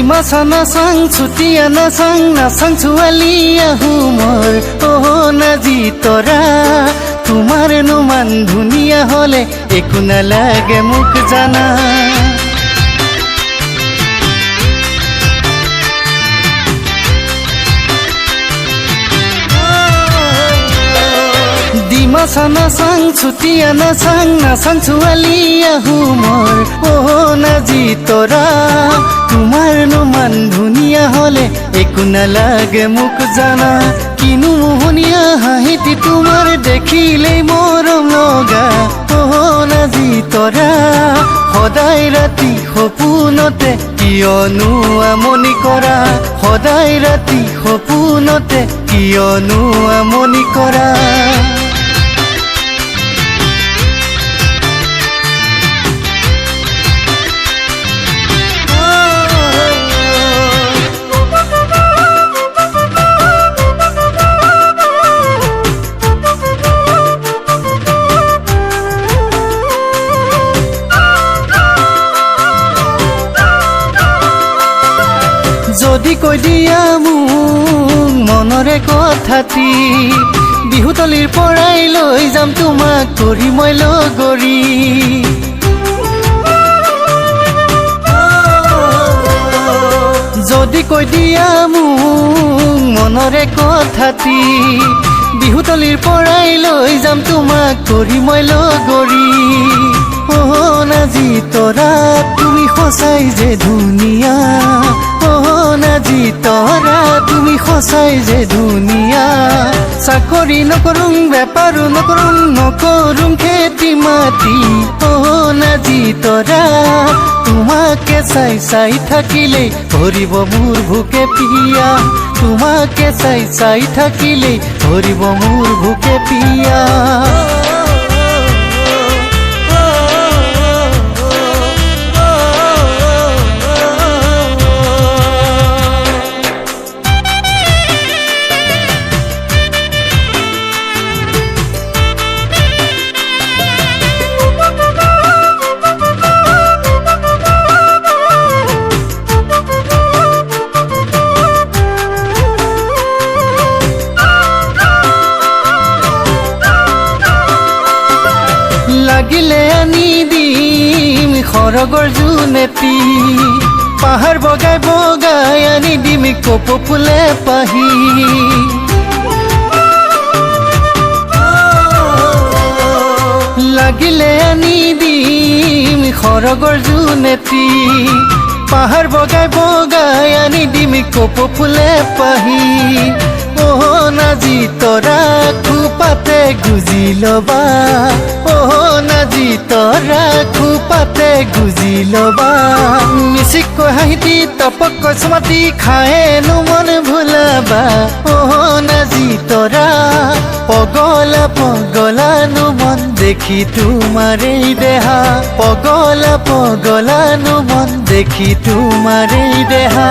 ডিমাছা নাচাং চুতীয়া নাচাং ছোৱালী আহো মোৰ নাজি তৰা তোমাৰনো মান ধুনীয়া হলে একো নালাগে মোক জানা ডিমাছা নাচাং চুতীয়া নাচাং ছোৱালী আহো মোৰ নাজি তৰা তোমাৰনো মান ধুনীয়া হলে একো নালাগে মোক জানা কিনো মোহনীয়া হাঁহিটি তোমাৰ দেখিলেই মৰম লগা নাজি তৰা সদায় ৰাতি সপোনতে কিয়নো আমনি কৰা সদায় ৰাতি সপোনতে কিয়নো আমনি কৰা যদি কৈ দিয়া মোক মনৰে কথাটি বিহুতলিৰ পৰাই লৈ যাম তোমাক কৰি মই লগৰী যদি কৈ দিয়া মোক মনৰে কথাটি বিহুতলিৰ পৰাই লৈ যাম তোমাক কৰি মই লগৰী নাজি তৰা তুমি সঁচাই যে ধুনীয়া নাজি তৰা তুমি সঁচাই যে ধুনীয়া চাকৰি নকৰোঁ বেপাৰো নকৰোঁ খেতি মাটি নাজি তৰা তোমাকে চাই থাকিলে ভৰিব মোৰ ভোকে পিয়া তোমাকে চাই থাকিলে ভৰিব মোৰ ভোকে পিয়া লাগিলে আনি দিম খৰগৰ জোনেতি পাহাৰ বগাই আনি দিম কপৌ ফুলে পাহি লাগিলে আনি দিম খৰগৰ জোনেতি পাহাৰ বগাই আনি দিম কপৌ ফুলে পাহি নাজি তৰা খোপাতে গুজি ল'বা নাজি তৰা খোপাতে গুজি ল'বা মিচিককৈ হাঁহিটি টপককৈ চমাতি খায়েনো মন ভুলাবা নাজি তৰা পগলানো মন দেখি তোমাৰেই দেহা পগলানো মন দেখি তোমাৰেই দেহা